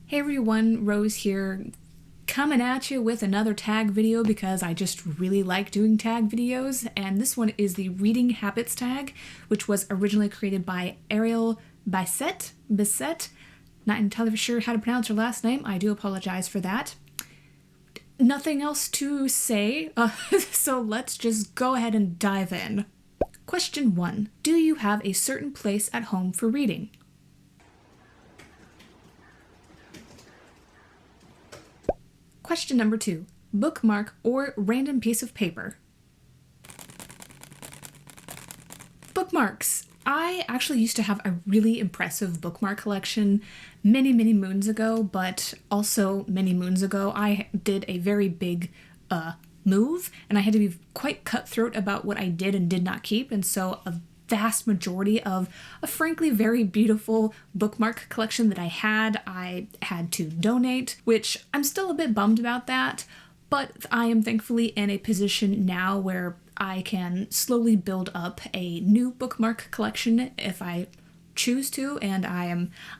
Hey everyone, Rose here, coming at you with another tag video because I just really like doing tag videos, and this one is the Reading Habits tag, which was originally created by Ariel Bisset, not entirely sure how to pronounce her last name, I do apologize for that. Nothing else to say, so let's just go ahead and dive in. Question 1. Do you have a certain place at home for reading? Question number 2. Bookmark or random piece of paper? Bookmarks. I actually used to have a really impressive bookmark collection many moons ago, but also many moons ago I did a very big move, and I had to be quite cutthroat about what I did and did not keep, and so a vast majority of a frankly very beautiful bookmark collection that I had to donate, which I'm still a bit bummed about that, but I am thankfully in a position now where I can slowly build up a new bookmark collection if I choose to, and I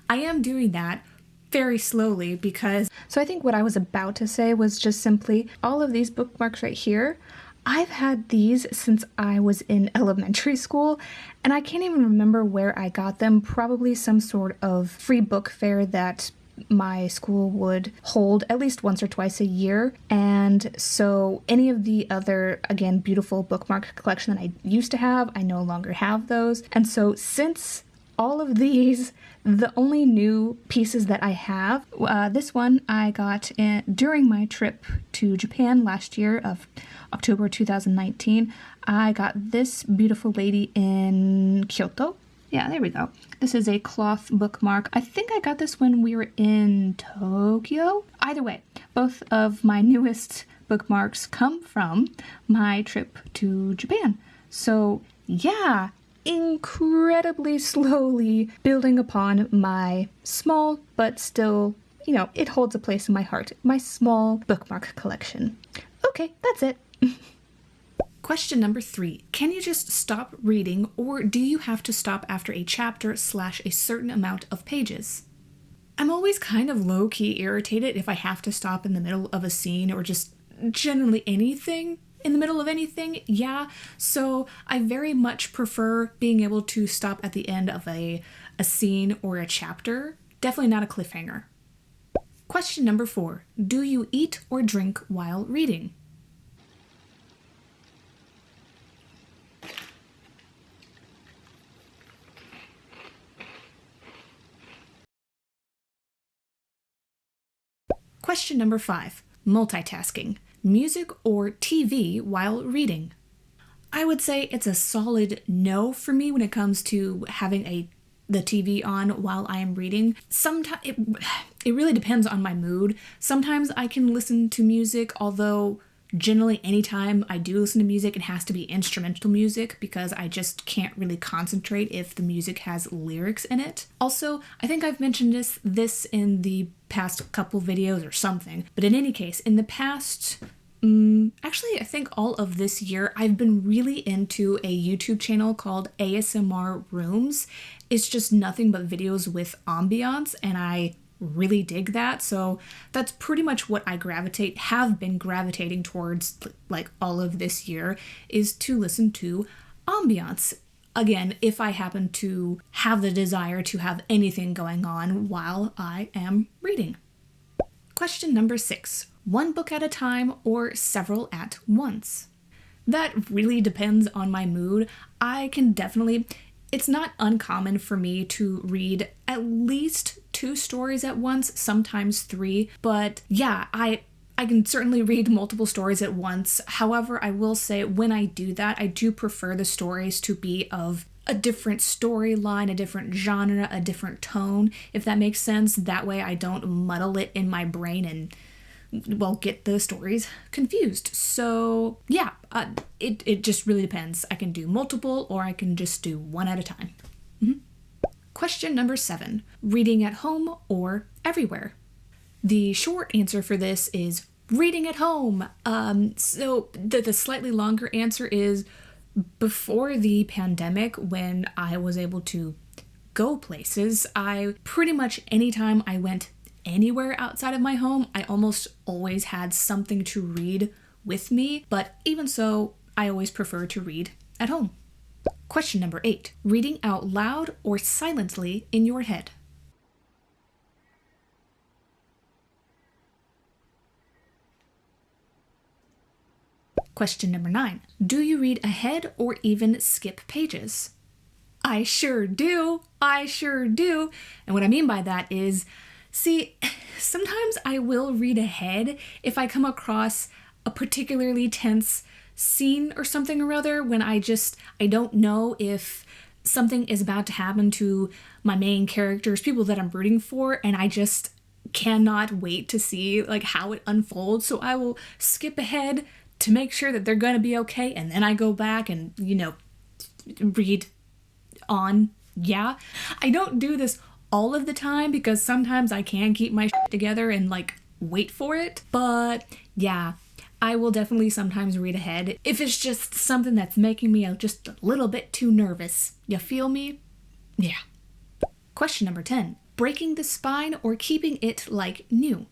am doing that very slowly because... So I think what I was about to say was just simply all of these bookmarks right here, I've had these since I was in elementary school, and I can't even remember where I got them. Probably some sort of free book fair that my school would hold at least once or twice a year. And so any of the other, again, beautiful bookmark collection that I used to have, I no longer have those. And so since all of these, the only new pieces that I have, this one I got during my trip to Japan last year of October 2019. I got this beautiful lady in Kyoto. Yeah, there we go. This is a cloth bookmark. I think I got this when we were in Tokyo. Either way, both of my newest bookmarks come from my trip to Japan. So yeah, incredibly slowly building upon my small but still, it holds a place in my heart, my small bookmark collection. Okay, that's it. Question number 3. Can you just stop reading, or do you have to stop after a chapter / a certain amount of pages? I'm always kind of low-key irritated if I have to stop in the middle of a scene or just generally anything in the middle of anything, yeah. So I very much prefer being able to stop at the end of a scene or a chapter. Definitely not a cliffhanger. Question number 4. Do you eat or drink while reading? Question number 5. Multitasking. Music or TV while reading? I would say it's a solid no for me when it comes to having the TV on while I am reading. Sometimes it really depends on my mood. Sometimes I can listen to music, although generally anytime I do listen to music, it has to be instrumental music because I just can't really concentrate if the music has lyrics in it. Also, I think I've mentioned this in the past couple videos or something, but in any case, in the past, actually I think all of this year, I've been really into a YouTube channel called ASMR Rooms. It's just nothing but videos with ambiance, and I really dig that, so that's pretty much what I have been gravitating towards like all of this year, is to listen to ambiance. Again, if I happen to have the desire to have anything going on while I am reading. Question number 6. One book at a time or several at once? That really depends on my mood. It's not uncommon for me to read at least 2 stories at once, sometimes 3, but yeah, I can certainly read multiple stories at once. However, I will say when I do that, I do prefer the stories to be of a different storyline, a different genre, a different tone, if that makes sense. That way I don't muddle it in my brain and, well, get the stories confused. So yeah, it just really depends. I can do multiple, or I can just do one at a time. Question number 7. Reading at home or everywhere? The short answer for this is reading at home. So the slightly longer answer is before the pandemic, when I was able to go places, I pretty much anytime I went anywhere outside of my home, I almost always had something to read with me, but even so, I always prefer to read at home. Question number 8. Reading out loud or silently in your head? Question number 9. Do you read ahead or even skip pages? I sure do. I sure do. And what I mean by that is, see, sometimes I will read ahead if I come across a particularly tense scene or something or other when I don't know if something is about to happen to my main characters, people that I'm rooting for, and I just cannot wait to see like how it unfolds. So I will skip ahead to make sure that they're going to be okay, and then I go back and, read on. Yeah, I don't do this all of the time because sometimes I can keep my shit together and like wait for it, but yeah, I will definitely sometimes read ahead if it's just something that's making me just a little bit too nervous. You feel me? Yeah. Question number 10. Breaking the spine or keeping it like new?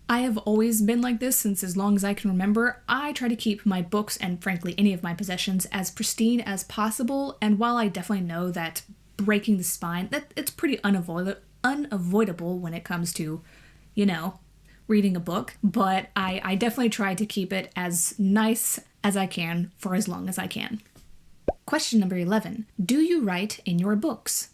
I have always been like this since as long as I can remember. I try to keep my books and frankly any of my possessions as pristine as possible, and while I definitely know that breaking the spine, that it's pretty unavoidable when it comes to, reading a book, but I definitely try to keep it as nice as I can for as long as I can. Question number 11. Do you write in your books?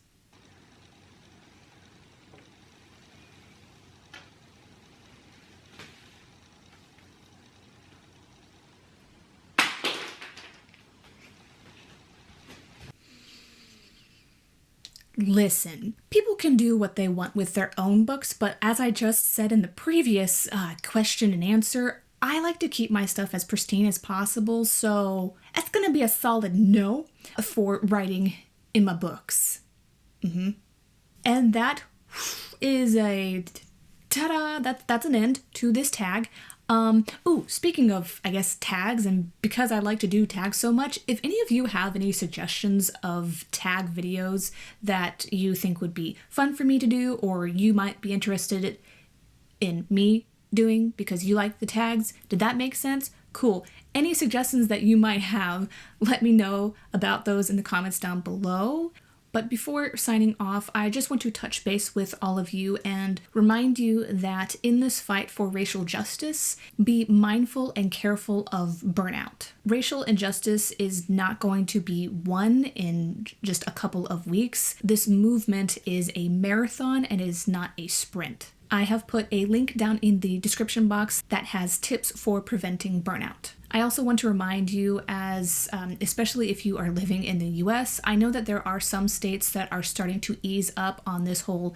Listen, people can do what they want with their own books, but as I just said in the previous question and answer, I like to keep my stuff as pristine as possible, so that's gonna be a solid no for writing in my books. And that is a ta-da, that's an end to this tag. Speaking of, I guess, tags, and because I like to do tags so much, if any of you have any suggestions of tag videos that you think would be fun for me to do, or you might be interested in me doing because you like the tags, did that make sense? Cool. Any suggestions that you might have, let me know about those in the comments down below. But before signing off, I just want to touch base with all of you and remind you that in this fight for racial justice, be mindful and careful of burnout. Racial injustice is not going to be won in just a couple of weeks. This movement is a marathon and is not a sprint. I have put a link down in the description box that has tips for preventing burnout. I also want to remind you, especially if you are living in the US, I know that there are some states that are starting to ease up on this whole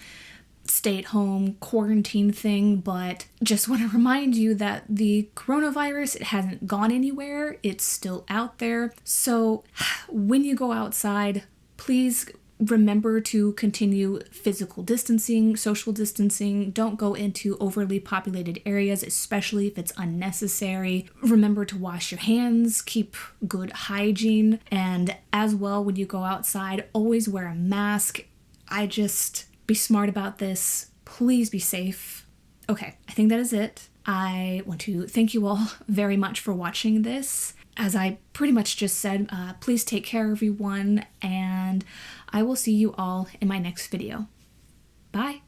stay-at-home quarantine thing, but just want to remind you that the coronavirus, it hasn't gone anywhere. It's still out there. So when you go outside, please remember to continue physical distancing, social distancing. Don't go into overly populated areas, especially if it's unnecessary. Remember to wash your hands, keep good hygiene, and as well, when you go outside, always wear a mask. Be smart about this. Please be safe. Okay, I think that is it. I want to thank you all very much for watching this. As I pretty much just said, please take care, everyone, and I will see you all in my next video. Bye!